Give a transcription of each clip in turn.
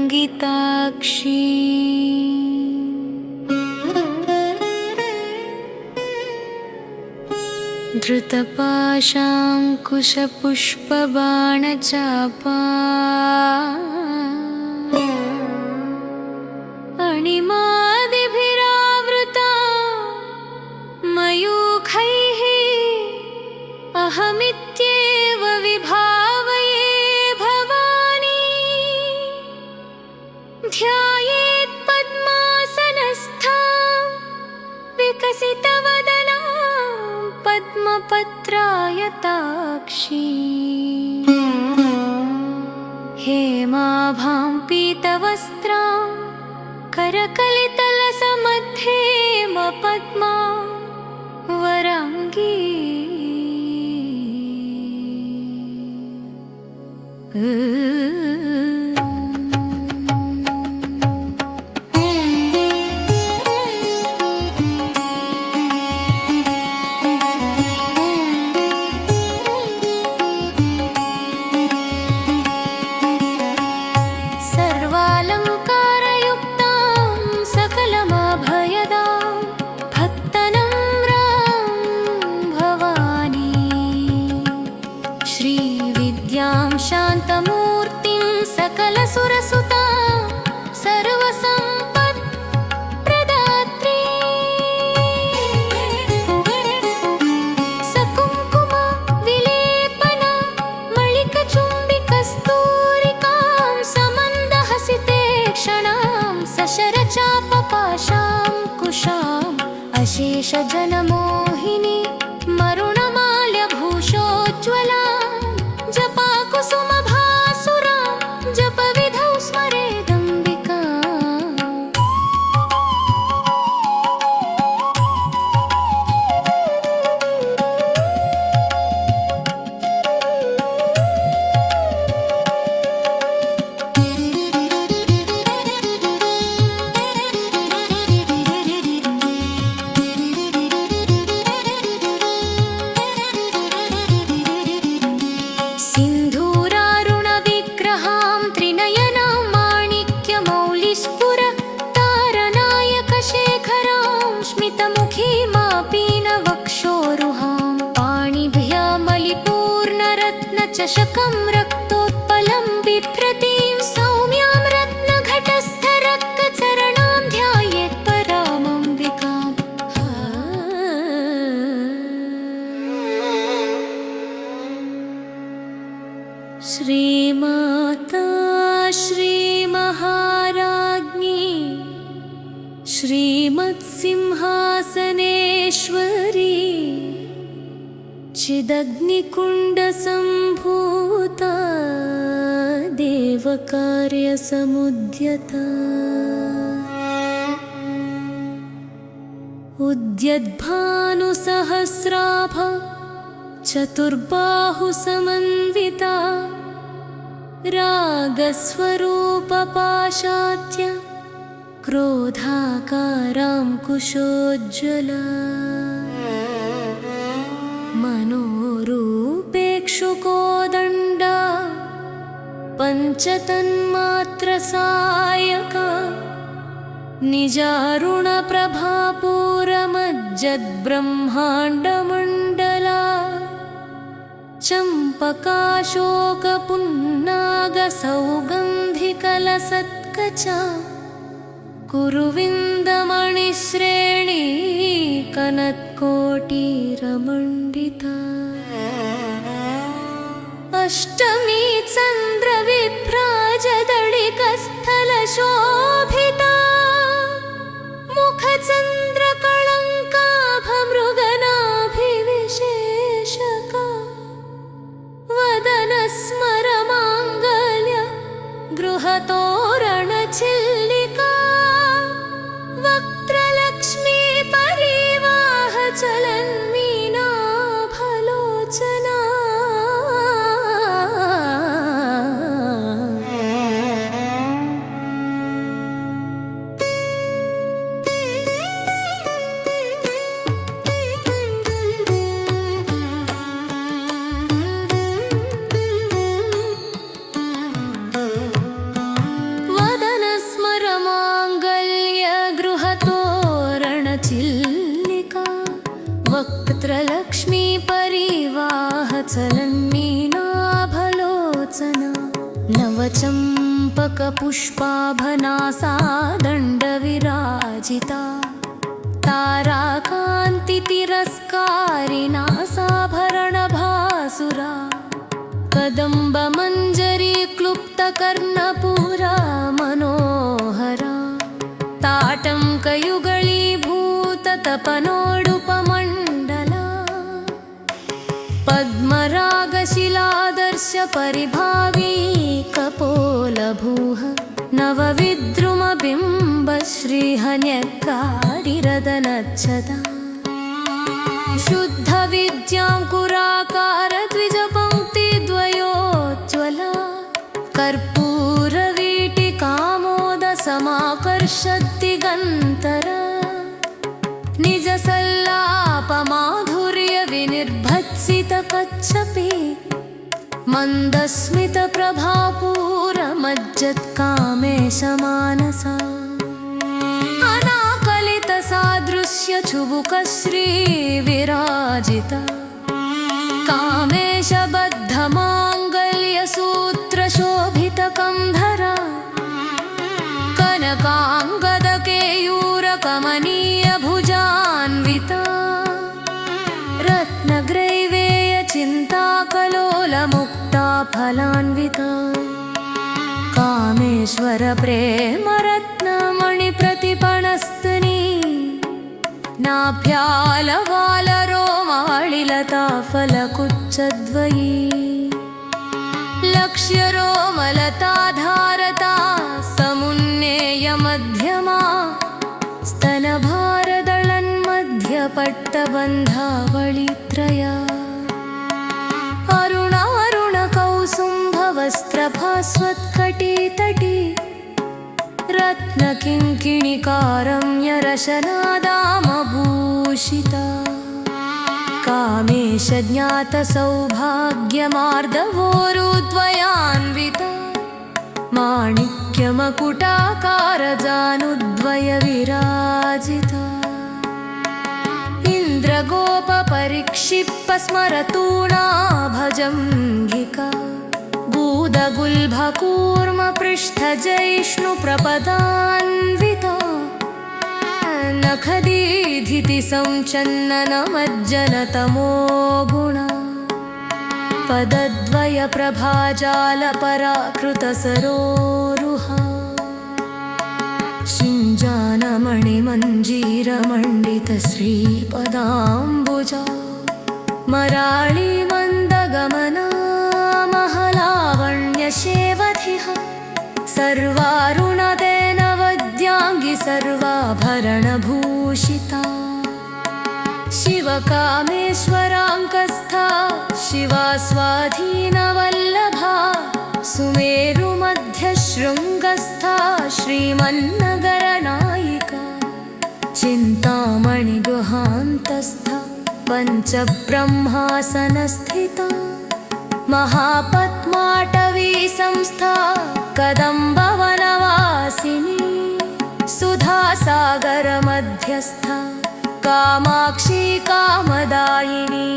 करुणातरङ्गिताक्षी धृतपाशाङ्कुशपुष्पबाणचापा अणिमादिभिरावृता मयूखैः अहमित्येव विभावये भवानी। ध्यायेत् पद्मासनस्थां विकसितवदनां पद्मपत्रायताक्षी हेमाभां पीतवस्त्रां करकलितलसमध्येमपद्मा वराङ्गी। शान्तमूर्तिं सकलसुरसुतां सर्वसम्पत्प्रदात्री सकुङ्कुमा विलेपना मणिकचुम्बिकस्तूरिकां समन्दहसिते क्षणां सशरचापपाशां कुशाम् अशेषजनमोहिनी मरुणमाल्यभूषोज्ज्वला जपाकुसुमभासुरा जपविधौ स्मरेदम्बिका। चषकं रक्तोत्पलं बिभ्रतीं सौम्यां रत्नघटस्थरक्तचरणां ध्यायेत् परामम्बिकाम्। श्रीमाता श्रीमहाराज्ञी श्रीमत्सिंहासनेश्वरी चिदग्निकुण्डसम्भूता देवकार्यसमुद्यता उद्यद्भानुसहस्राभा चतुर्बाहुसमन्विता रागस्वरूपपाशाद्य क्रोधाकारां कुशोज्ज्वला मनोरूपेक्षुकोदण्डा पञ्चतन्मात्रसायका निजारुणप्रभापूरमज्जद्ब्रह्माण्डमण्डला चम्पकाशोकपुन्नागसौगन्धिकलसत्कचा कुरुविन्दमणिश्रेणी कनत्कोटिरमण्डिता अष्टमी चन्द्रविभ्राजदळिकस्थलशोभिता मुखचन्द्रकळङ्काभमृगनाभिविशेषका वदनस्मरमाङ्गल्य गृहतोरणचिल्लिका वक्त्रलक्ष्मी परिवाहचलन्मीनाभलोचना दीपकपुष्पाभनासा दण्डविराजिता ताराकान्तितिरस्कारिणा साभरणभासुरा कदम्बमञ्जरी क्लुप्तकर्णपूरा मनोहरा ताटङ्कयुगळीभूततपनोडुपमण्डला पद्मरागशिलादर्शपरिभावी कपोलभूः नवविद्रुमबिम्बश्रीहन्यक्कारिरदनच्छदा शुद्धविद्याङ्कुराकारद्विजपङ्क्तिद्वयोज्ज्वला कर्पूरवीटिकामोदसमाकर्षद्दिगन्तरा निजसल्लापमाधुर्यविनिर्भत्सितकच्छपि मन्दस्मितप्रभापूरमज्जत्कामेशमानसा अनाकलितसादृश्यचुबुकश्रीविराजिता कामेशबद्धमाङ्गल्यसूत्रशोभितकन्धरा कनकाङ्गदकेयूरकमनीयभुजान्विता रत्नग्रैवेयचिन्ताकलोलमुक्ता फलान्विता कामेश्वरप्रेमरत्नमणिप्रतिपणस्तनी नाभ्यालवालरोमालिलता फलकुच्चद्वयी लक्ष्यरोमलताधारता समुन्नेयमध्यमा स्तनभारदळन्मध्यपट्टबन्धावळित्रया अरुणारुणकौसुम्भवस्त्रभास्वत्कटितटी रत्नकिङ्किणिकारम्यरशनादामभूषिता कामेशज्ञातसौभाग्यमार्दवोरुद्वयान्विता माणिक्यमकुटाकारजानुद्वयविराजिता इन्द्रगोपपरिक्षिप्पस्मरतूणा भजङ्गिका गूदगुल्भकूर्मपृष्ठजैष्णुप्रपदान्विता नखदीधितिसञ्चन्ननमज्जनतमो गुणा पदद्वयप्रभाजालपराकृतसरोरुहा शिञ्जानमणिमञ्जीरमण्डितश्रीपदाम्बुजा मराळीमन्दगमना महलावण्यशेवधिः सर्वारुणतेन वद्याङ्गी सर्वाभरणभूषिता शिवकामेश्वराङ्कस्था शिवा स्वाधीनवल्लभा सुमेरुमध्यशृङ्गस्था श्रीमन्नगरनायिका चिन्तामणिगुहान्तस्था पञ्चब्रह्मासनस्थिता महापद्माटवी संस्था कदम्बवनवासिनी सुधासागरमध्यस्था कामाक्षी कामदायिनी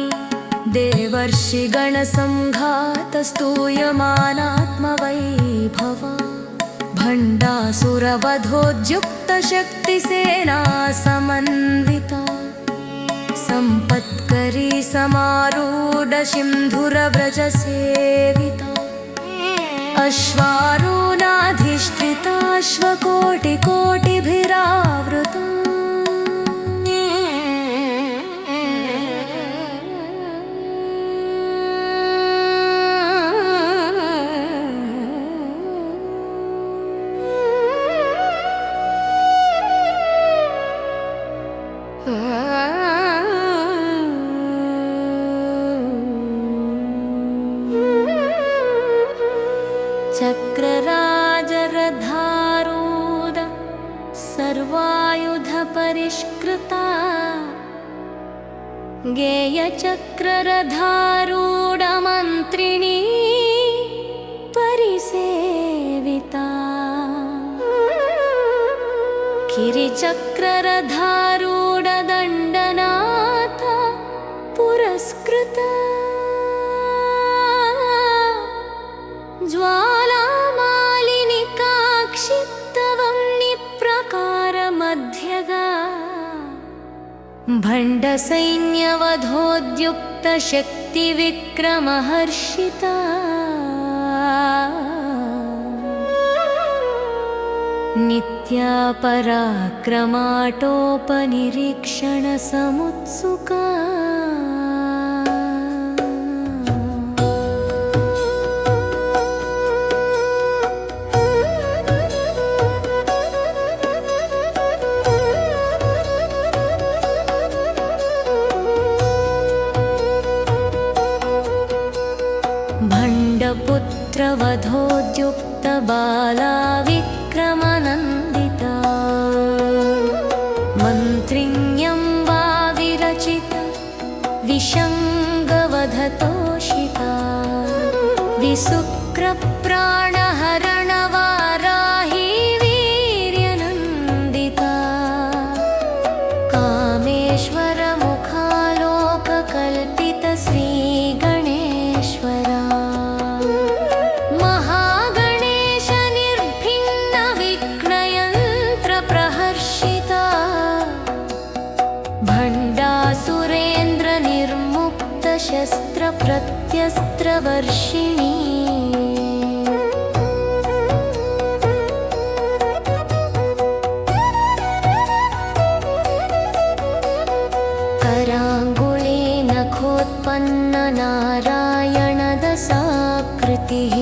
देवर्षिगणसङ्घातस्तूयमानात्मवैभवा भण्डासुरवधोद्युक्तशक्तिसेना समन्विता सम्पत्करी समारूढसिन्धुरव्रजसेविता अश्वारूणाधिष्ठिताश्वकोटिकोटिभिरावृता चक्रराजरधारूढ सर्वायुधपरिष्कृता गेयचक्ररधारूढमन्त्रिणी परिसेविता गिरिचक्ररधारूढदण्डनाथ पुरस्कृता ज्वालामालिनी भण्डसैन्यवधोद्युक्तशक्तिविक्रमहर्षिता नित्या पराक्रमाटोपनिरीक्षणसमुत्सुका भण्डपुत्रवधोद्युक्तबाला विक्रमनन्दिता मन्त्रिण्यं वा विरचिता विषङ्गवधतोषिता विशुक्रप्राणहरणवाराही वीर्यनन्दिता कामेश्वरमुखालोककल्पितश्रीगणेश्वरा शस्त्रप्रत्यस्त्रवर्षिणी कराङ्गुली नखोत्पन्ननारायणदशाकृतिः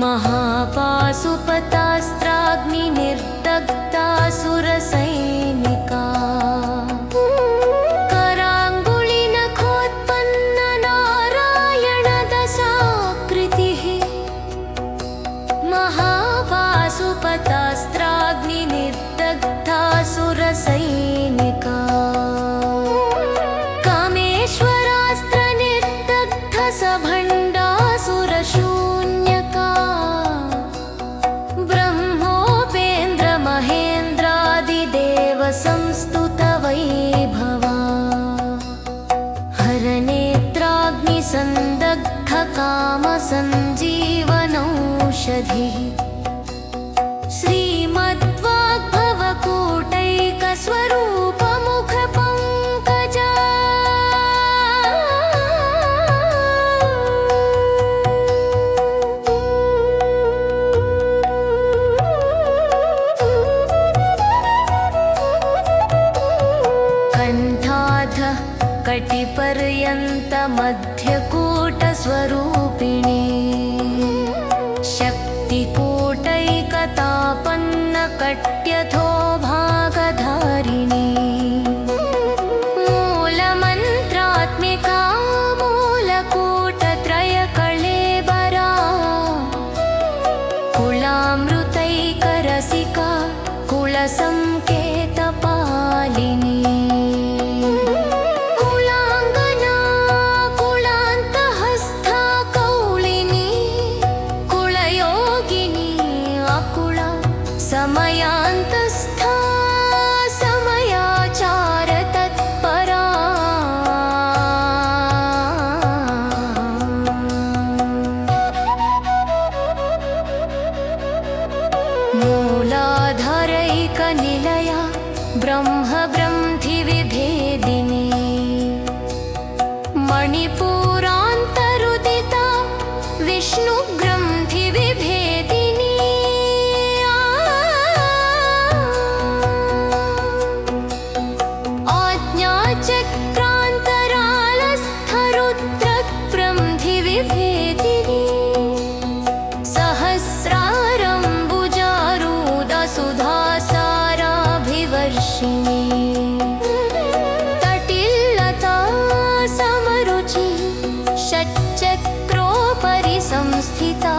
महापाशुपतास्त्राग्निनिर्दग्धासुरसैनिका सुरसैनिका कामेश्वरास्त्रनिर्दग्धसभण्डासुरशून्यका ब्रह्मोपेन्द्रमहेन्द्रादिदेवसंस्तुतवैभवा हरनेत्राग्निसन्दग्धकामसञ्जीवनौषधिः स्वरूपमुखपङ्कजा कण्ठाधः कटिपर्यन्तमध्यकूटस्वरूपिणी शक्तिकूटैकतापन्नकट्यथो भागधारिणी मूलमन्त्रात्मिका मूलकूटत्रयकळेबरा कुलामृतैकरसिका कुलसंकेतपालिनी समयान्तस्था समयाचारतत्परा मूलाधारैकनिलया ब्रह्मब्रन्थिविभेदिनी मणिपुरान्तरुदिता विष्णुग्रन्थिविभेदिनी चक्रान्तरालस्थरुद्रग्रन्थिविभेदिनी सहस्रारम्बुजारूढसुधासाराभिवर्षिणी तटिल्लता समरुचि षट्चक्रोपरि संस्थिता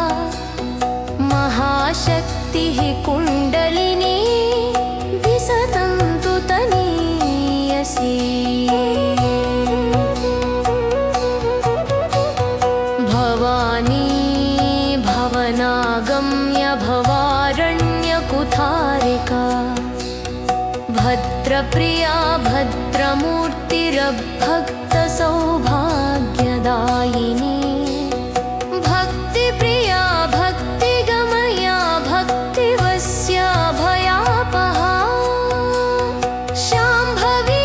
महाशक्तिः कुण्डलिनी विसतन्तु तनीयसी भवानी भवनागम्य भवारण्यकुठारिका भद्रप्रिया भद्रमूर्तिरभक्तसौभाग्यदायिनी भक्तिप्रिया भक्तिगमया भक्तिवस्या भयापहा शाम्भवी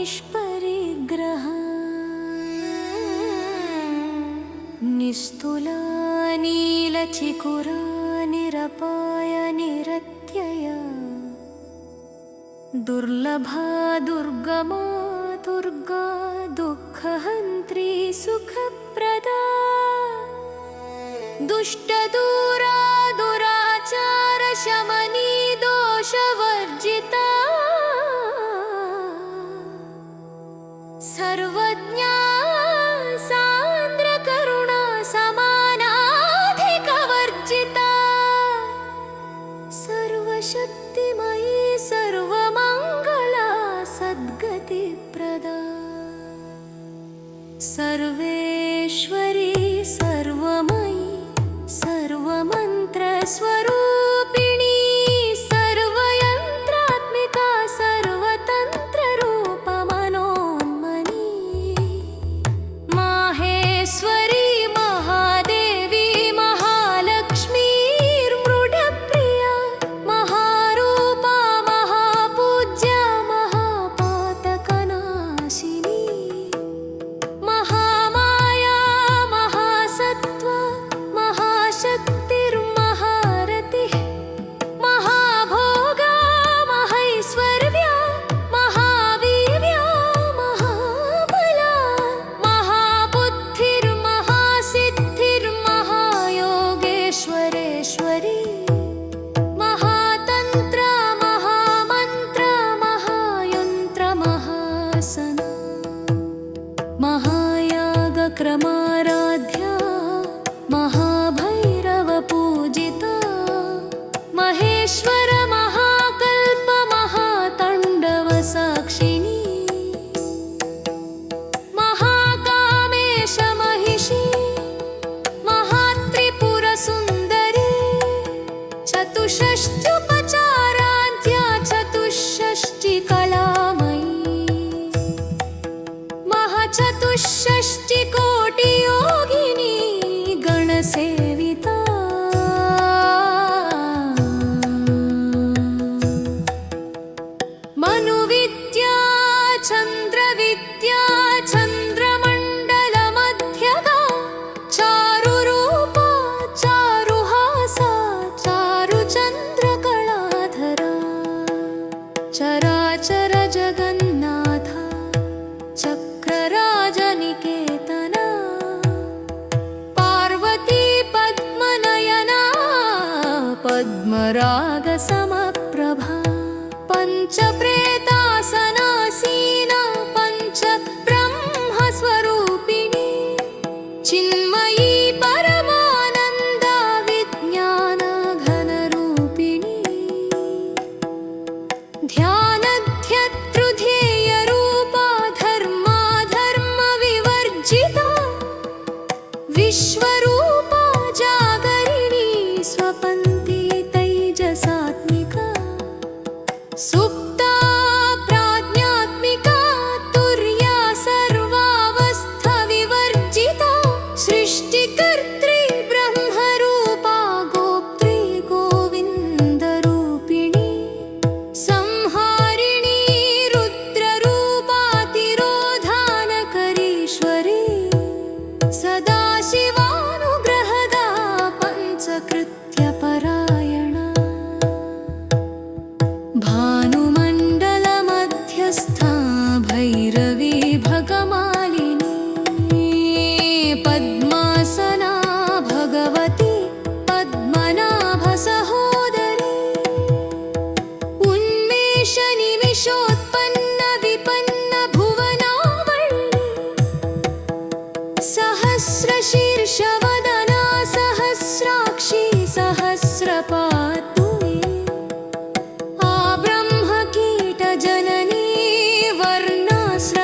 निष्परिग्रहा निस्तुला नीलचिकुरा निरपाय निरत्यया दुर्लभा दुर्गमा दुर्गा दुःखहन्त्री सुखप्रदा दुष्टदूरा दुराचार शमनी दोषवर्जिता सर्वज्ञा सान्द्रकरुणा समानाधिकवर्जिता सर्वशक्तिमयी सर्वमङ्गला सद्गतिप्रदा सर्वेश्वरी सर्वमयी सर्वमन्त्रस्वरूपिणी सर्वयन्त्रात्मिका सर्वतन्त्ररूपमनोन्मनी माहेश्वरी महादेवी महालक्ष्मीर्मृडप्रिया महारूपा महापूज्या महापातकनाशिनी महामाया महासत्त्वा महाशक्तिर्महारतिः महाभोगा महैश्वर्या महावीर्या महाबला महाबुद्धिर्महासिद्धिर्महायोगेश्वरेश्वरी महातन्त्र महामन्त्र महायन्त्र महासना महायागक्रमाराध्या महाभैरवपूजिता महेश्वर महाकल्प महाताण्डवसाक्षिणी महाकामेश महिषी महात्रिपुरसुन्दरी चतुष्षष्ट्युपचाराद्या चतुष्षष्टिकलामयी महाचतुष्षष्टिकोटियोगिनी गणसेविता मनुविद्या चन्द्रविद्या चन्द्रमण्डलमध्यगा चारुरूपा चारुहासा चारुचन्द्रकलाधरा चराचर जगन्नाथा चक्रराजनिकेतना पार्वती पद्मनयना पद्मरागसमप्रभा पञ्चप्रेतासनासीना पञ्चब्रह्मस्वरूपिणी चिन्मयी परमानन्दा विज्ञानघनरूपिणी ध्यानध्यतृध्येयरूपा धर्माधर्मविवर्जिता विश्वरूपा जागरिणी स्वपन्ती तैजसात्मिका सुप्ता प्राज्ञात्मिका तुर्या सर्वावस्थाविवर्जिता सृष्टिकर्त्री ब्रह्मरूपा गोप्त्री गोविन्दरूपिणी संहारिणी रुद्ररूपा तिरोधानकरीश्वरी सदाशिवानुग्रहदा पञ्चकृत्यपरायणा भानुमण्डलमध्यस्था भैरवी भगमालिनी पद्मासना भगवती पद्मनाभसहोदरी उन्मेषनिमिषोत्पन्न विपन्न भुवनावळ्ळी सहस्रशीर्षवदना सहस्राक्षी सहस्रपातु आब्रह्मकीटजननी वर्णाश्र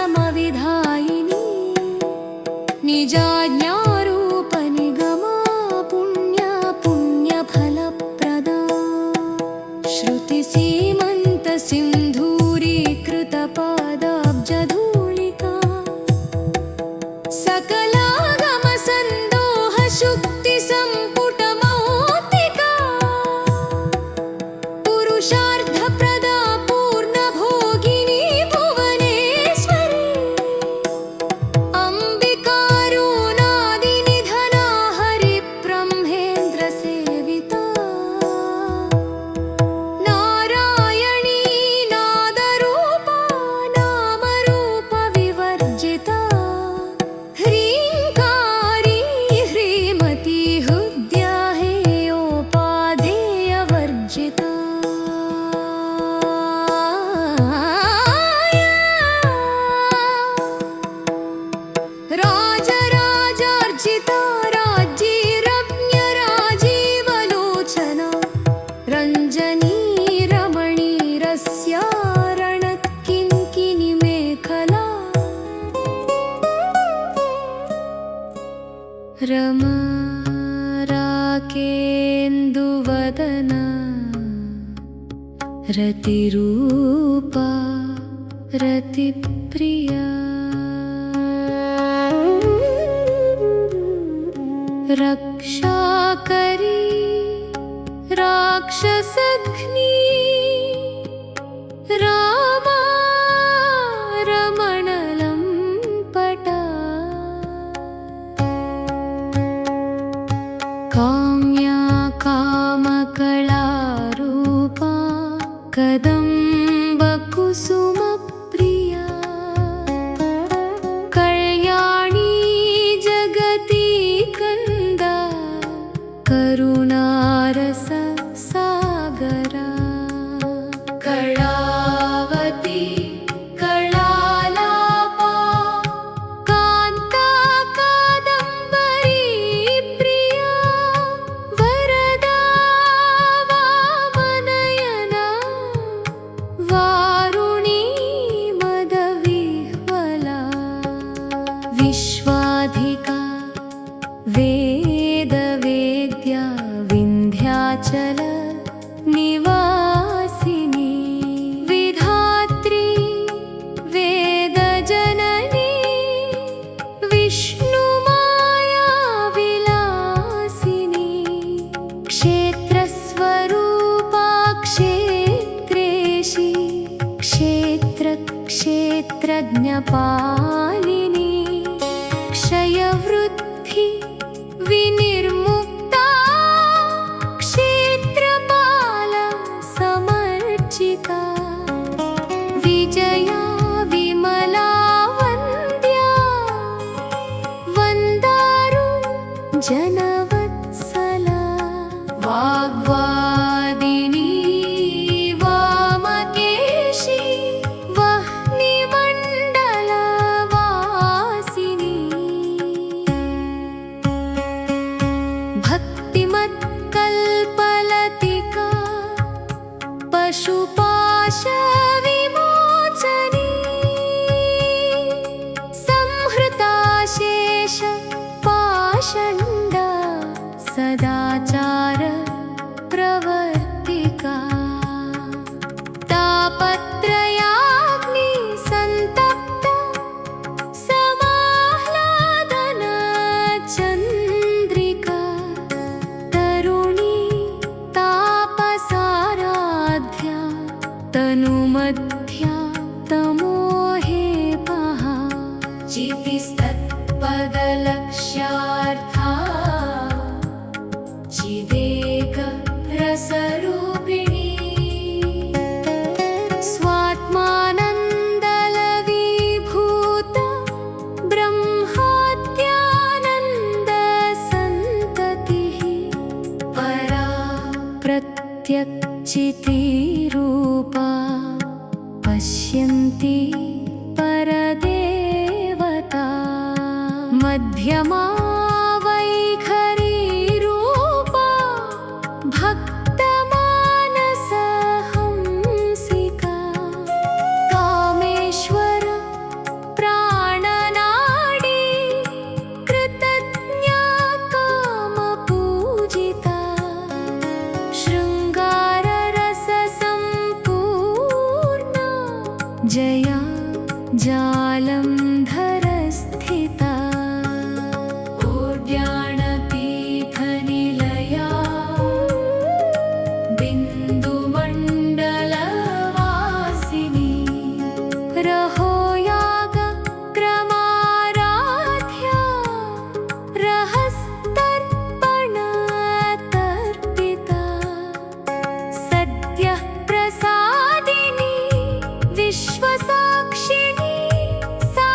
रतिरूपा रतिप्रिया रक्षाकरी राक्षसघ्नी रामा रमणलम्पटा काम्या कामकलारूपा कदम्बकुसुमप्रिया कल्याणी जगती कन्दा करुणारससागरा कलावती कलालापा कान्ता कादम्बरी प्रिया वरदा वामनयना वारुणी मदविह्वला विश्वाधिका वेदवेद्या विन्ध्याचल निवासिनी विधात्री वेदजननी विष्णुमाया विलासिनी क्षेत्रस्वरूपा क्षेत्रेशी क्षेत्रज्ञपालिनी क्षयवृद्धि विनिर्मुक्ता क्षेत्रपाल समर्चिता विजया विमला वन्द्या वन्दारु जनवत्सला वाग्वादिनी वामकेशी वह्निमण्डलवासिनी भक्तिमत्कल्पलतिका पशुपाशविमोचनी संहृताशेष पाषण्डा सदाचार प्रवर्तिका तापत्रयाग्नि सन्तप्ता समाह्लादना चन्द्रिका तरुणी तापसाराध्या तनुमध्या तमोहेपहा चितिस्तत्पदलक्ष्यार्था चिदेक रसरूपिणी स्वात्मानन्दलवीभूता ब्रह्माद्यानन्दसन्ततिः परा प्रत्यक्षितिरूपा पश्यन्ति परदेवता मध्यमा वैखरीरूपा भक्तमानसहंसिका कामेश्वर प्राणनाडी कृतज्ञा कामपूजिता शृङ्गाररससम्पूर्णा जया जालन्धरस्थिता ओड्याणपीठनिलया बिन्दुमण्डलवासिनी रहोयागक्रमाराध्या रहस्तर्पणतर्पिता सद्यः प्रसादिनी विश्वसाक्षिणी सा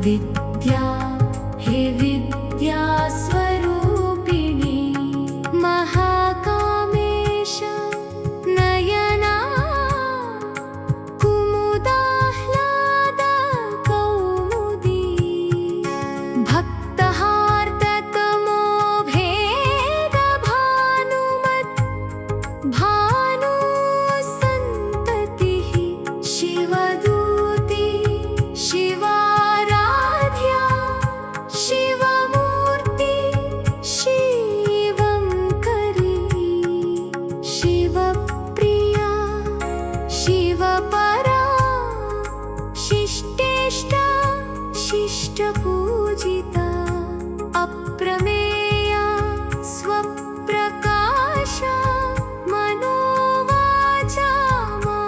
विद्या हे विद्या स्वरूपिणी महाकामेश नयना कुमुदाह्लाद कौमुदी भक्तहार्दतमो भेद भानुमत् भानुसन्ततिः शिवदूती शिवाराध्या शिवमूर्ति शिवङ्करी शिवप्रिया शिवपरा शिष्टेष्टा शिष्टपूजिता अप्रमेया स्वप्रकाशा मनोवाचा मा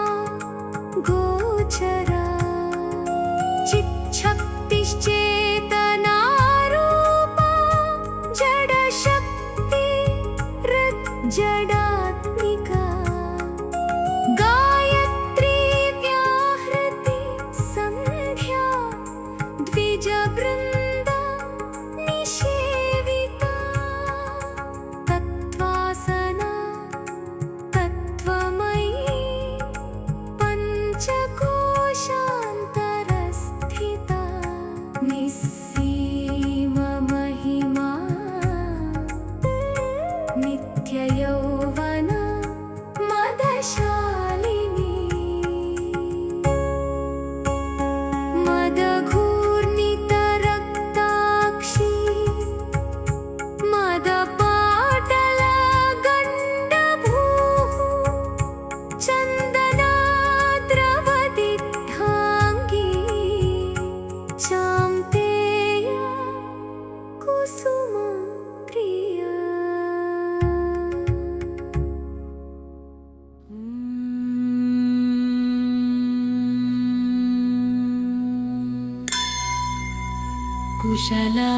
गोचरा चिच्छक्तिश्चेतनारूपा जडशक्ति हृज्जडात्मिका गायत्री व्याहृति सन्ध्या द्विजवृन्द निषेविता तत्त्वासना तत्त्वमयी पञ्चकोशान्तरस्थिता निस्सीममहिमा नित्ययौवना मदशालिनी मदघूर्णितरक्ताक्षी मदपाटलगण्डभूः चन्दनाद्रवदिग्धाङ्गी चाम्तेया कुसुमप्रिया कुशला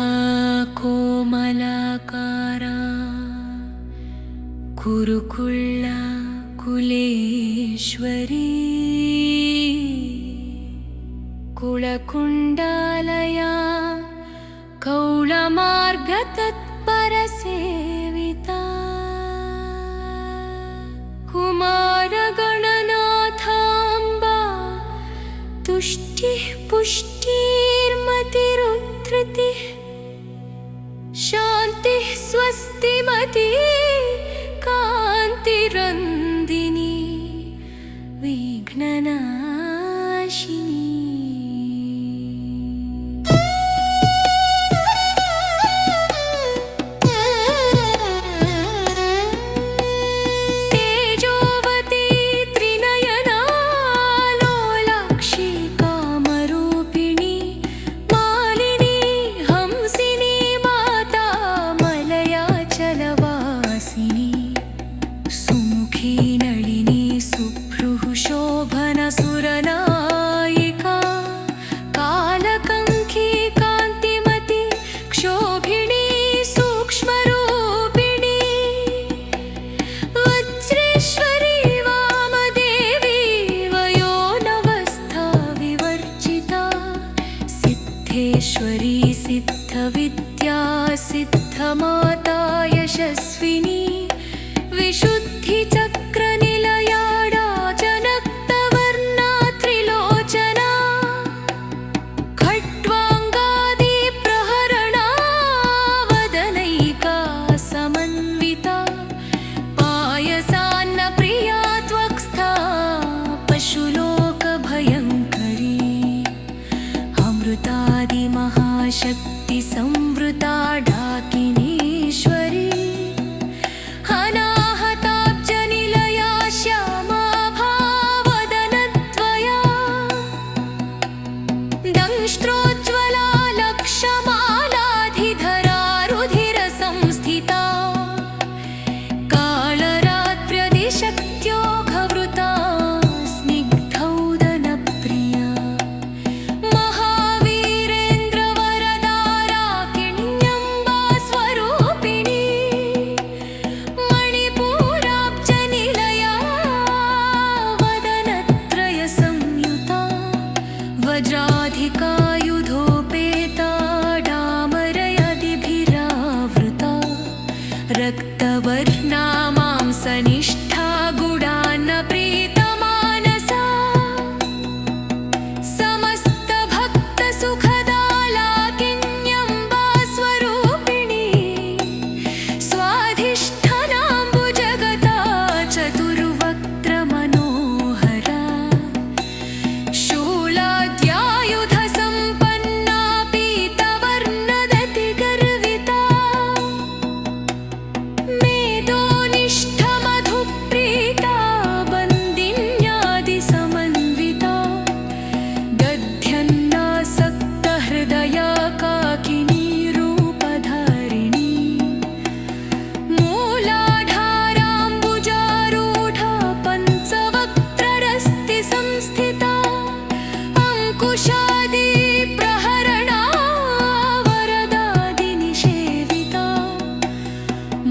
कोमलाकारा कुरुकुल्ला कुलेश्वरी कुलकुण्डालया कौलमार्गतत्परसेविता कुमारगणनाथाम्बा तुष्टिः पुष्टिर्मतिरुद्धृतिः शान्तिः स्वस्तिमती कान्तिरन्दिनी विघ्ननाशिनी तेजोवती त्रिनयना लोलाक्षी कामरूपिणी मालिनी हंसिनी माता मलयाचलवासिनी सुमुखी नलिनी सुभ्रुः शोभनसुरनायिका कालकङ्की कान्तिमती क्षोभिणी सूक्ष्मरूपिणी वज्रेश्वरी वामदेवी वयोनवस्था विवर्जिता सिद्धेश्वरी सिद्धविद्या सिद्धमाता यशस्विनी विशुद्धिचक्रनिलयाडा जनक्तवर्णा त्रिलोचना खट्वाङ्गादिप्रहरणा वदनैका समन्विता पायसान्नप्रिया त्वक्स्था पशुलोकभयङ्करी अमृतादिमहाशक्तिसंवृता डाकिनीश्वरी अनाहताब्जनिलया श्यामा भावदनद्वया दंष्ट्रोज्ज्वला लक्षमालाधिधरा रुधिरसंस्थिता कालरात्र्यदिशक्त्योघवृता स्निग्धौदनप्रिया महावीरेन्द्रवरदाराकिण्यम्बा स्वरूपिणी मणिपूराब्जनिलया वदनत्रयसंयुता वज्राधिकायुधोपेता अंकुशादि प्रहरणा वरदादिनिषेविता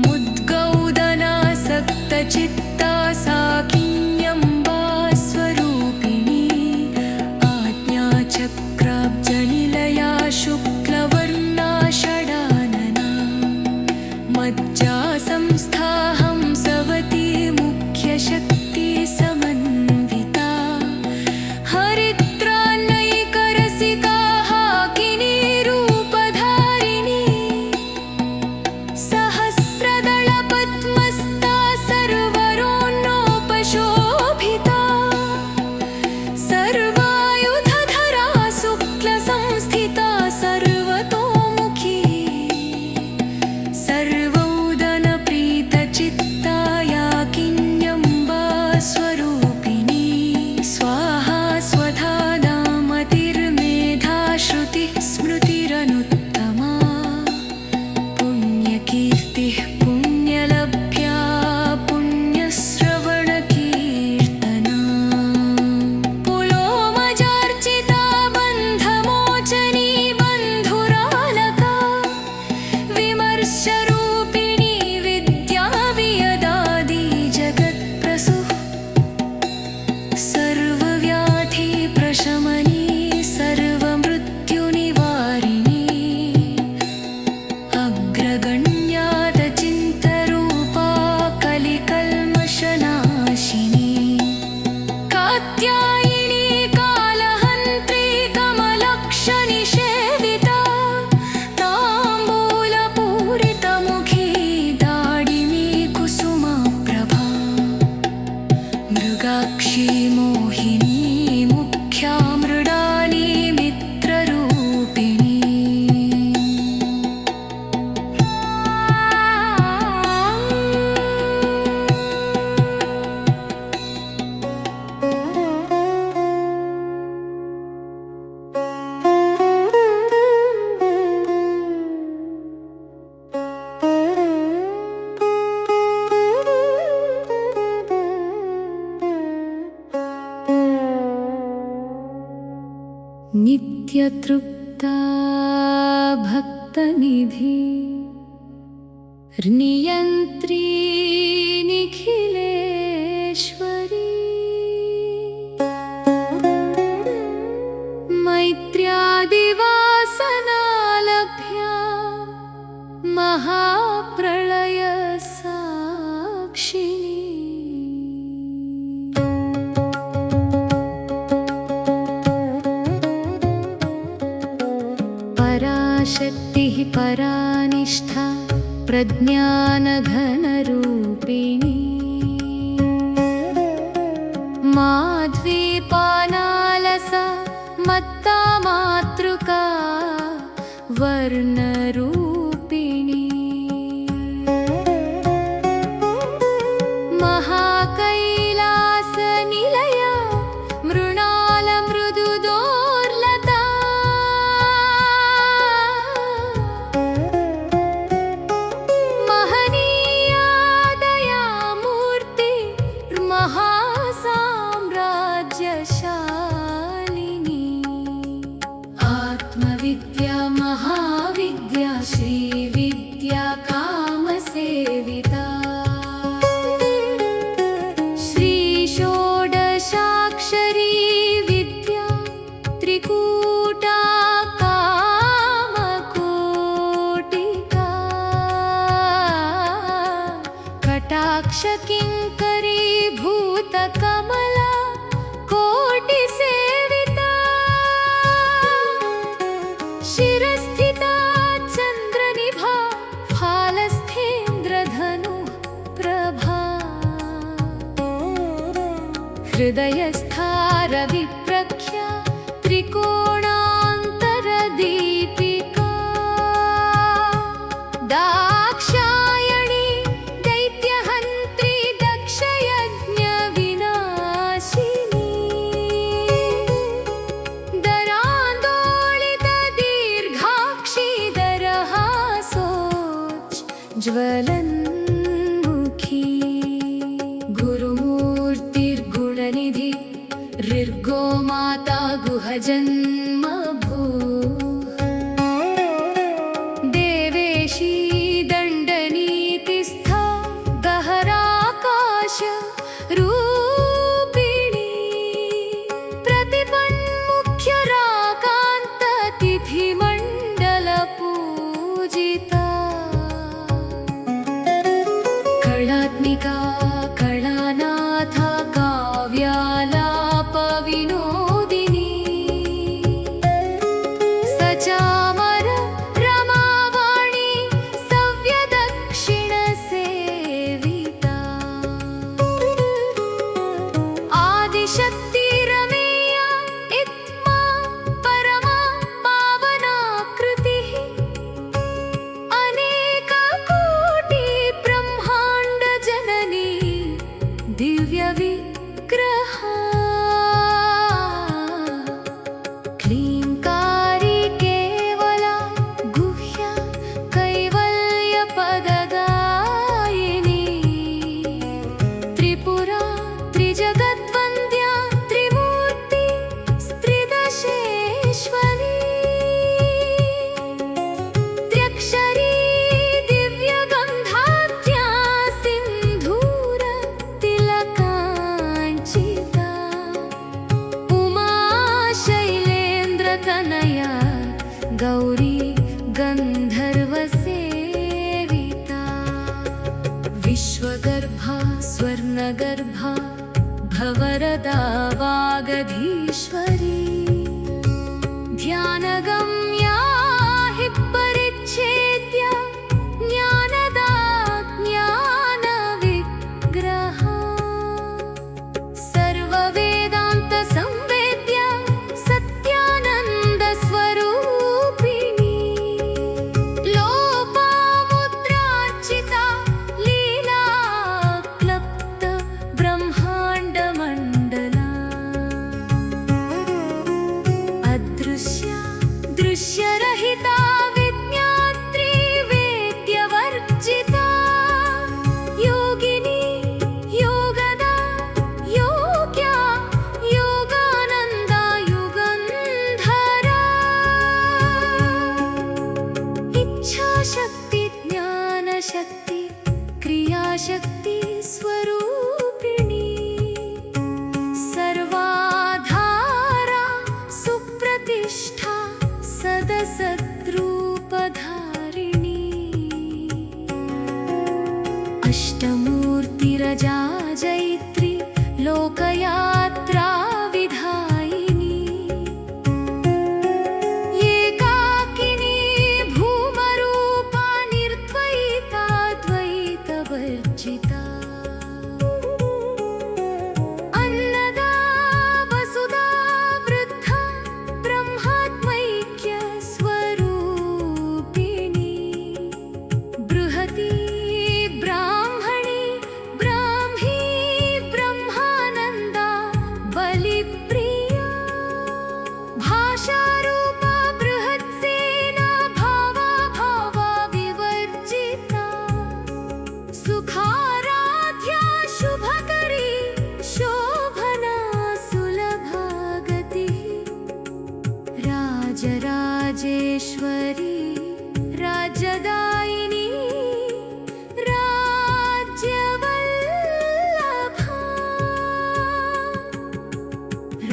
मुद्गौदनासक्तचित्ता साकिन्यम्बा स्वरूपिणी आज्ञाचक्राब्जनिलया शुक्लवर्णा षडानना मज्जा संस्थाहं सवती मुख्यशक्ति समन्विता हरिद्रान्नैकरसिका हाकिनी रूपधारिणी सहस्रदलपद्मस्ता सर्वरोन्नोपशोभिता सर्वायुधधरा शुक्लसंस्थिता सर्वतोमुखी सर्वौदनप्रीतचित्ता याकिन्यम्बा स्वरूपिणी स्वाहा स्वधा नामतिर्मेधा श्रुतिः स्मृतिरनुत्तमा पुण्यकीर्तिः पुण्यलभ्या पुण्यश्रवणकीर्तना पुलोमजार्चिता बन्धमोचनी बन्धुरालका विमर्शरूपिणी विद्या वियदादि जगत्प्रसूः सर्वव्याधि प्रशमनी सर्वमृत्युनिवारिणी अग्रगण्यातचिन्तरूपा कलिकल्मषनाशिनी कात्यायिनी कालहन्त्री कमलक्षनिषेविता ताम्बूलपूरितमुखी दाडिमी कुसुमप्रभा मृगाक्षी मोहिनी मुख्या मृडाली मित्ररूपिणी नित्यतृप्ता भक्तनिधि नियन्त्री निखिलेश्वरी मैत्र्यादिवासनालभ्या महाप्रलय साक्षिणी पराशक्तिः परानिष्ठा प्रज्ञानघनरूपिणी माध्वीपानालसा मत्ता मातृका वर्णरूपिणी महाकैलासनिलया मृणालमृदुदोर्लता महनीया दयामूर्ति महासाम्राज्यशालिनी आत्मविद्या महाविद्या श्रीविद्या कामसेविता श्रीषोडशाक्षरी विद्या त्रिकूटा कामकोटिका कटाक्षकिङ्करी भूतकमला कोटिसेविता शिरस्थिता चन्द्रनिभा फालस्थेन्द्रधनुः प्रभा हृदयस्था रविप्रख्या त्रिकोणान्तरदीपिका दाक्षायणी दैत्यहन्त्री दक्षयज्ञविनाशिनी दरान्दोलितदीर्घाक्षी दरहासोज्ज्वलन्मुखी गुरुमूर्तिर्गुणनिधि ऋर्गो माता गुह भजन्मभूः देवेशी दण्डनीतिस्था गहराकाश रूपिणी प्रतिपन्मुख्यराकान्ततिथिमण्डलपूजिता कलात्मिका कलानाथा काव्यालापविनोदिनी सचामर रमावाणी सव्यदक्षिणसेविता आदिशक्तिरमेया इत्मा परमा पावनाकृतिः अनेककोटिब्रह्माण्डजननी दिव्यविग्रहा क्लीङ्कारी केवला गुह्या कैवल्यपदगायिनी त्रिपुरा त्रिजगद्वन्द्या त्रिमूर्ति स्त्रिदशेश्वरी त्र्यक्षरी दिव्यगन्धाद्या सिन्धूर तिलकाञ्चिता उमा शैलेन्द्रतनया गौरी गन्धर्वसेविता विश्वगर्भा स्वर्णगर्भा भवरदा वागधीश्वरी ध्यानगम्या हि परिच्छेद्य ज्ञानदा ज्ञानविग्रहा सर्ववेदान्तसंवेद्या सत्यानन्दस्वरूपिणी लोपामुद्रार्चिता लीलाक्लप्त ब्रह्माण्डमण्डला अदृश्या दृश्यरहिता विज्ञात्री वेद्यवर्जिता योगिनी योगदा योग्या योगानन्दा युगन्धरा इच्छाशक्ति ज्ञानशक्ति क्रियाशक्ति स्वरूपिणी सर्वाधारा सुप्रतिष्ठा सदसद्रूपधारिणी अष्टमूर्तिरजा जैत्री लोकयात्रा विधायिनी एकाकिनी भूमरूपा निर्द्वैता द्वैतवर्जिता अन्नदा वसुधा वृद्धा ब्रह्मात्मैक्यस्वरूपिणी बृहती ब्राह्मणी ब्राह्मी ब्रह्मानन्दा बलिप्रिया भाषारूपा बृहत्सेना भावा भावा विवर्जिता सुखाराध्या शुभकरी शोभना सुलभागतिः राजराजेश्वरी राज्यदायिनी राज्यवल्लभा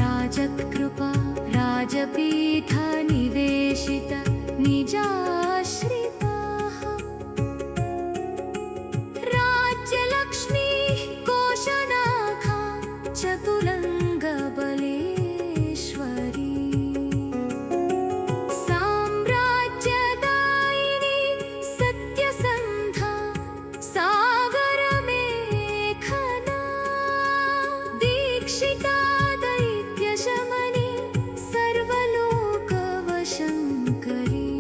राजकृपा राजपीठ निवेशित निजाश्रिताः राज्यलक्ष्मी कोशनाखा चतुरङ्गबलेश्वरी साम्राज्यदायिनी सत्यसन्धा सागरमेखना दीक्षिता दैत्यशमनी सर्वलोकवशङ्करी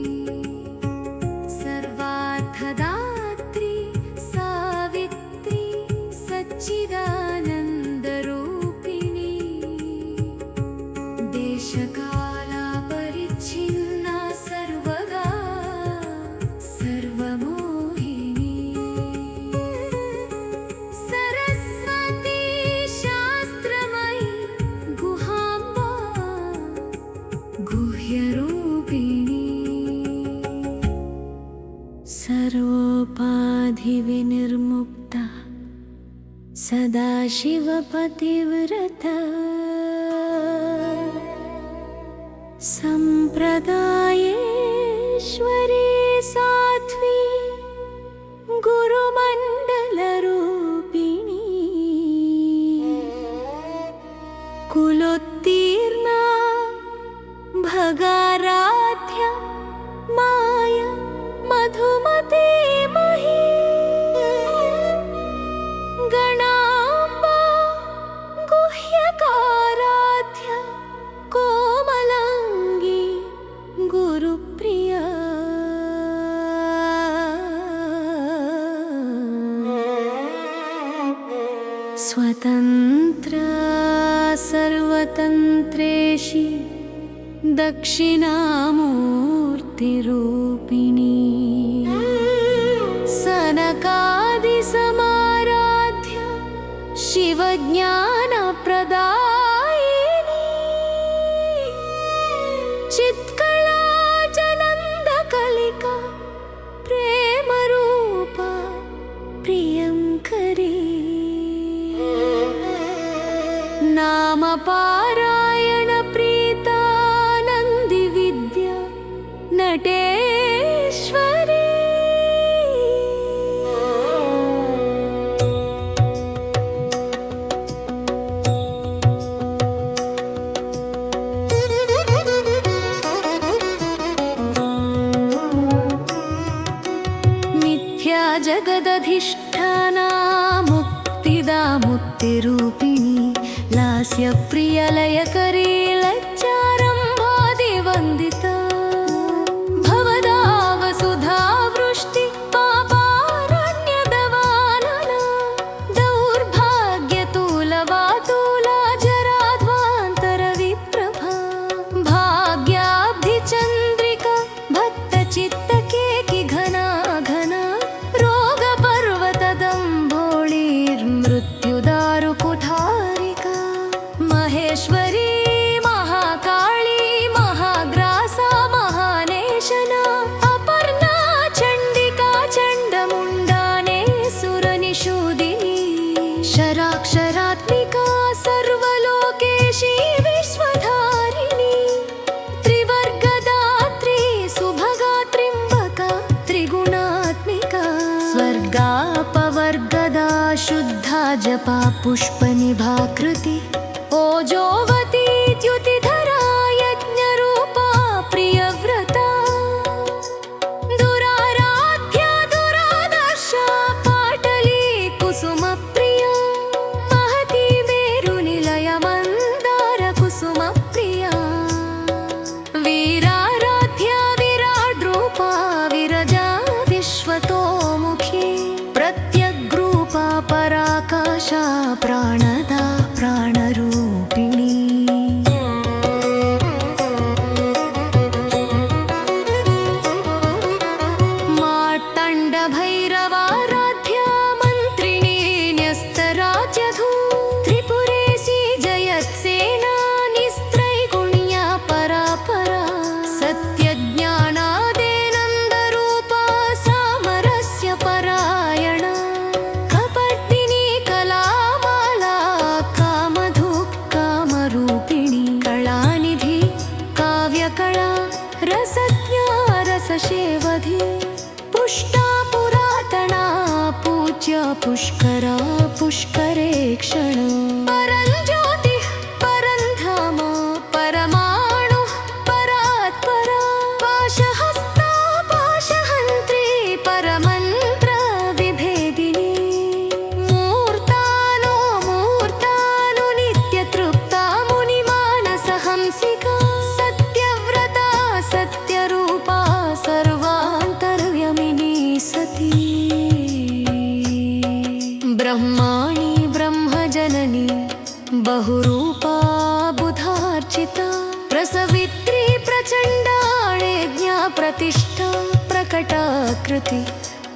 विनिर्मुक्ता सदाशिवपतिव्रता सम्प्रदायेश्वरी साध्वी गुरुमण्डलरूपिणी कुलोत्तीर्णा भगाराध्या माया मधुमती मही गणाम्बा गुह्यकाराध्या कोमलांगी गुरुप्रिया स्वतन्त्रा सर्वतन्त्रेषि दक्षिणामूर्तिरूपिणी सनकादिसमाराध्या शिवज्ञानप्रदायिनी चित्कलाजनन्दकलिका प्रेमरूपा प्रियङ्करी नामपारायण प्रीतानन्दि विद्या नटेश्वरी मिथ्या जगदधिष्ठाना मुक्तिदा मुक्तिरूपिणी लास्य प्रियलयकरी लज्जारम्भादिवन्दिता भवदा वसुधा वृष्टि पापारण्यदवानना दौर्भाग्यतूलवातूला जराध्वान्तरविप्रभा भाग्याब्धिचन्द्रिका भक्तचित्तकेकि घना घना रोगपर्वतदम्भोळीर्मृत्युदारुकुठारिका महेश्वरी महाकाली महाग्रासा महानेशना अपर्णा चण्डिका चण्डमुण्डाने सुरनिषूदिनी शराक्षरात्मिका सर्वलोकेशी विश्वधारिणी त्रिवर्गदात्री सुभगा त्र्यम्बका त्रिगुणात्मिका स्वर्गापवर्गदा शुद्धा जपा पुष्पनिभाकृति ओजोवती द्युतिधरा यज्ञरूपा प्रियव्रता दुराराध्या दुरादर्शा पाटली कुसुमप्रिया महती मेरुनिलया मन्दार कुसुमप्रिया वीराराध्या विराड्रूपा विरजा विश्वतोमुखी प्रत्यग्रूपा पराकाशा प्राणदा प्राणरूपिणी मार्तण्डभैरवाराध्या मन्त्रिणी न्यस्तराज्यधू त्रिपुरेशी जयत्सेना निस्त्रैगुण्या परापरा सत्यज्ञानादेनन्दरूपा सामरस्य परायणा कपर्दिनी कलामाला कामधु कामरूपिणी कलानिधि काव्यकला रसज्ञा रससेवधी पुष्टा पुरातना पूज्य पुष्करा पुष्करेक्षण परञ्ज्योतिः परन्धाम परमाणुः परात्परा पाशहस्ता पाशहन्त्री परमन्त्रविभेदिनी मूर्तानो मूर्तानु नित्यतृप्ता मुनिमानसहंसिका सत्यव्रता सत्यरूपा सर्वान्तर्यमिनी सती ब्रह्माणि ब्रह्मजननी बहुरूपा बुधार्चिता प्रसवित्री प्रचण्डाळेज्ञा प्रतिष्ठा प्रकटाकृति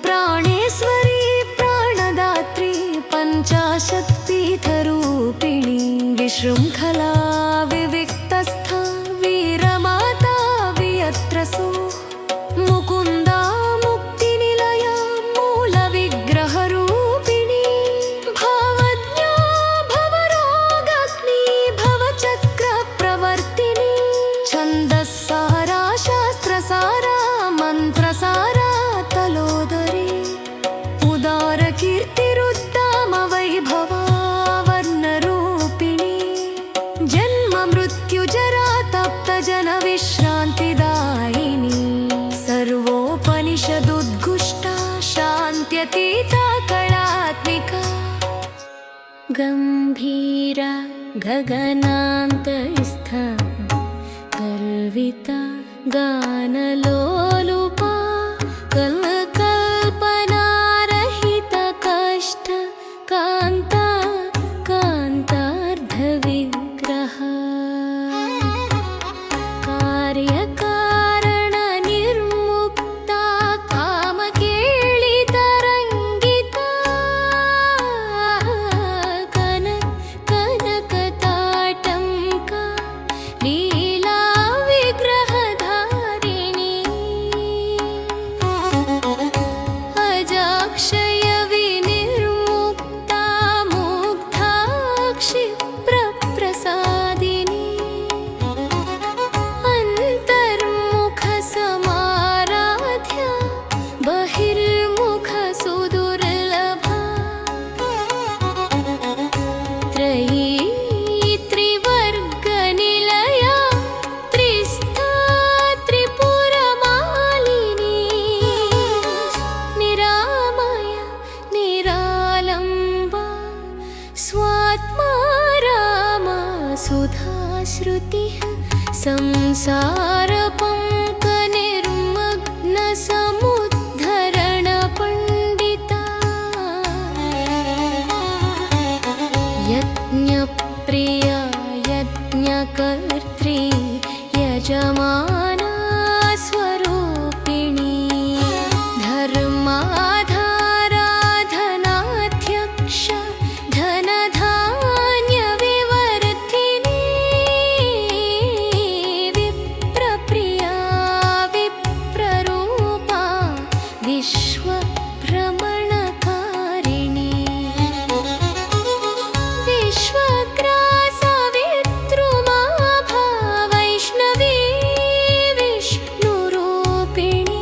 प्राणेश्वरी प्राणदात्री पञ्चाशत्पीठरूपिणी विशृङ्खला विविक्तस्था वीरमाता वियत्रसु मुकुन्दा मुक्तिनिलया मूलविग्रहा गम्भीरा गगनान्तस्थ गर्विता गानलोलुपा कल्पनारहित कष्ट कान्ता कान्तार्धविग्रह कार्यकारणनिर्मुक्ता कामकेलितरङ्गिता कनकताटङ्का लीला विग्रहधारिणी अजाक्षय विनिर्मुक्ता मुग्धा क्षिप्रप्रसादिनी अन्तर्मुखसमाराध्या बहिर्मुखसुदुर्लभा त्रयी त्रिवर्गनिलया त्रिस्था त्रिपुरमालिनी निरामय निरालम्बा स्वात्मा रामा सुधाश्रुतिः संसारपङ्कनिर्मग्नसमुद्धरणपण्डिता यज्ञप्रिया यज्ञकर्त्री यजमाना स्वरूपिणी धर्माधाराधनाध्यक्ष धनधान्यविवर्धिनी विप्रप्रिया विप्ररूपा विश्वभ्रमणकारिणी विश्वग्रासवितृमाभा वैष्णवी विष्णुरूपिणी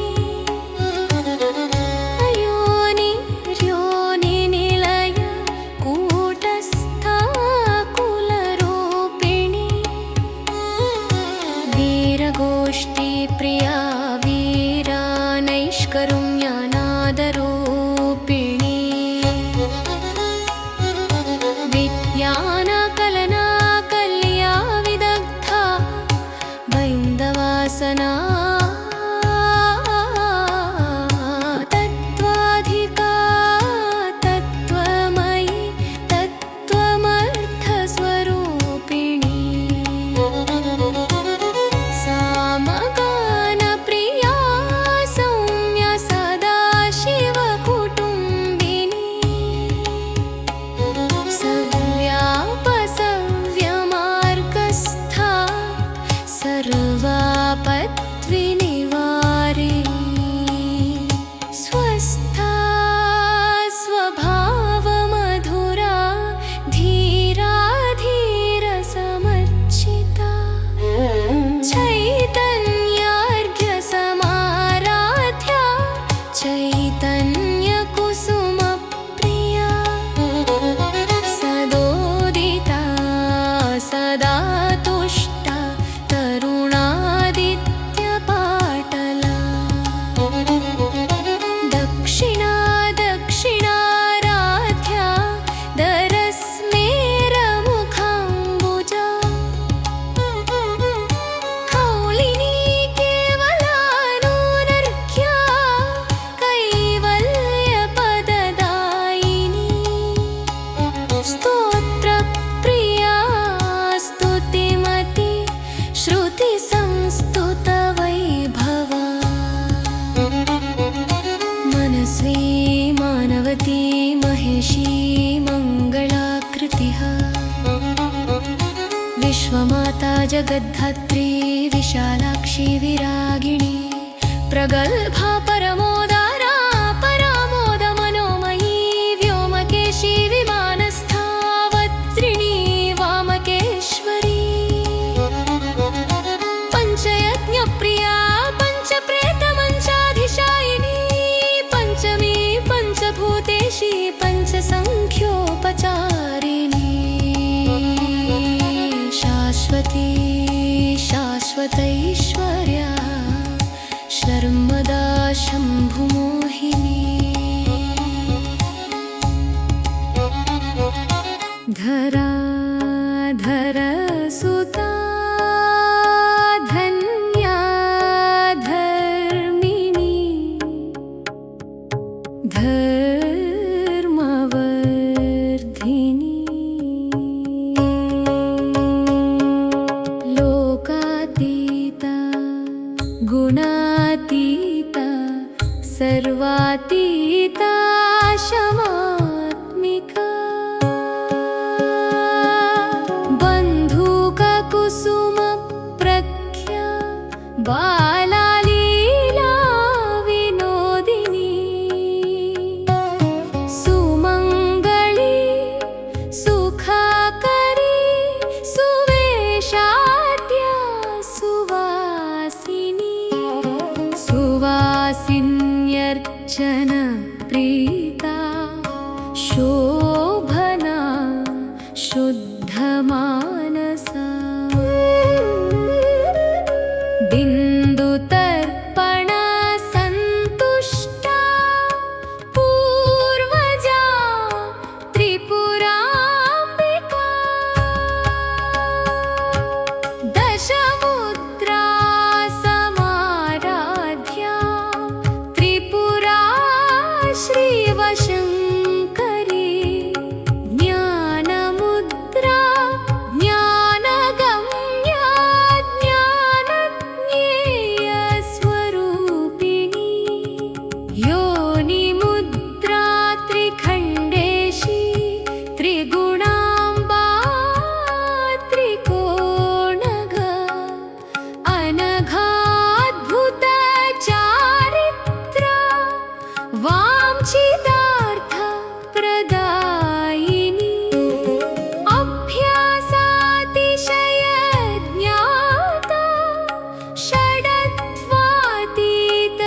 अयोनिर्योनिनिलया कूटस्था कुलरूपिणी वीरगोष्ठीप्रिया वीरा नैष्करुण्यनादरूपिणी विद्यानाकलना कल्या विदग्धा बैन्दवासना तत्त्वाधिका तत्त्वमयी तत्त्वमर्थस्वरूपिणी सामगानप्रिया सौम्य सदाशिवकुटुम्बिनी सव्यापसव्यमार्गस्था सर्वापत्विनिवारिणी स्वस्था स्वभावमधुरा धीरा धीरसमर्चिता चैतन्यार्घ्यसमाराध्या चैतन्यकुसुमप्रिया सदोदिता सदा तुष्टा तरुणादित्यपाटला दक्षिणा दक्षिणाराध्या दरस्मेरमुखाम्बुजा कौलिनी केवलानूनर्घ्या कैवल्यपददायिनी स्तोत्रप्रिया स्तुतिमती श्रुतिसंस्तुतवैभवा मनस्वी मानवती महेशी मङ्गलाकृतिः विश्वमाता जगद्धात्री विशालाक्षी विरागिणी प्रगल्भा परमोदारा परामोदमनोमयी व्योमकेशी विमानस्था वज्रिणी वामकेश्वरी पञ्चयज्ञप्रिया पञ्चप्रेतमञ्चाधिशायिनी पञ्चमी पञ्चभूतेशी पञ्चसङ्ख्योपचारिणी शाश्वती शाश्वतैश्वर्या शर्मदा शम्भुमोहिनी धराधर सुता धन्या धर्मिणी धर्मवर्धिनी लोकातीता गुणातीता सर्वातीता क्षमात्मिका बन्धुककुसुमप्रख्या बालालीला विनोदिनी सुमङ्गली सुखाकरी सुवेशाद्या सुवासिनी सुवासिन्यर्चन प्रीता शोभना शुद्धमानसा बिन्दुतर्पण सन्तुष्टा पूर्वजा त्रिपुराम्बिका दशमुद्रा समाराध्या त्रिपुरा श्रीवशङ्करी ज्ञानमुद्रा ज्ञानगम्या ज्ञानज्ञेयस्वरूपिणी योनिमुद्रा त्रिखण्डेशी त्रिगुणाम्बा त्रिकोणगा अनघाद्भुतचारित्रा वाञ्छितार्थप्रदायिनी अभ्यासातिशयज्ञाता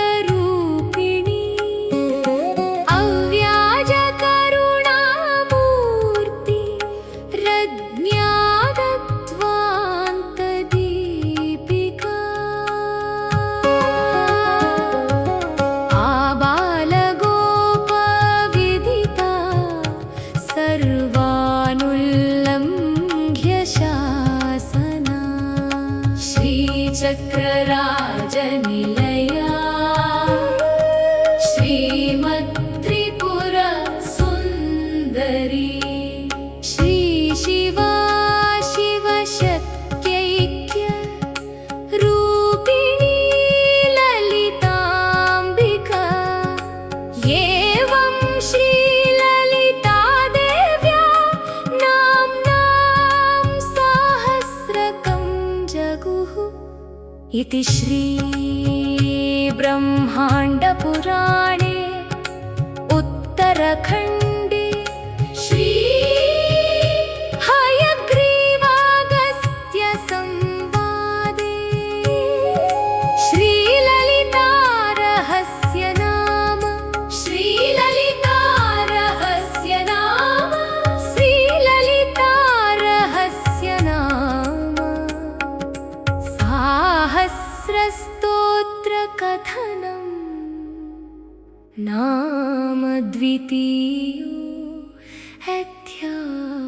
षडत्वातीतरूपिणी अव्याजकरुणामूर्ति रज्ञातत्वान्तदीपिका आबालगोपविदिता सर्वानुल्लङ्घ्य शासना श्रीचक्रराजनिलया श्रीमत्त्रिपुरसुन्दरी श्रीशिवा शिवशक्त्यैक्य रूपिणी ललिताम्बिका एवं श्रीललितादेव्या नाम्नां साहस्रकं जगुः इति श्रीब्रह्माण्डपुराणे उत्तरखण्डे श्री हयग्रीवागस्त्यसंवादे श्रीललितारहस्य नाम श्रीललितारहस्य नाम श्रीललितारहस्य नाम साहस्रस्तोत्रकथनम् नाम द्वितीयो अध्यायः।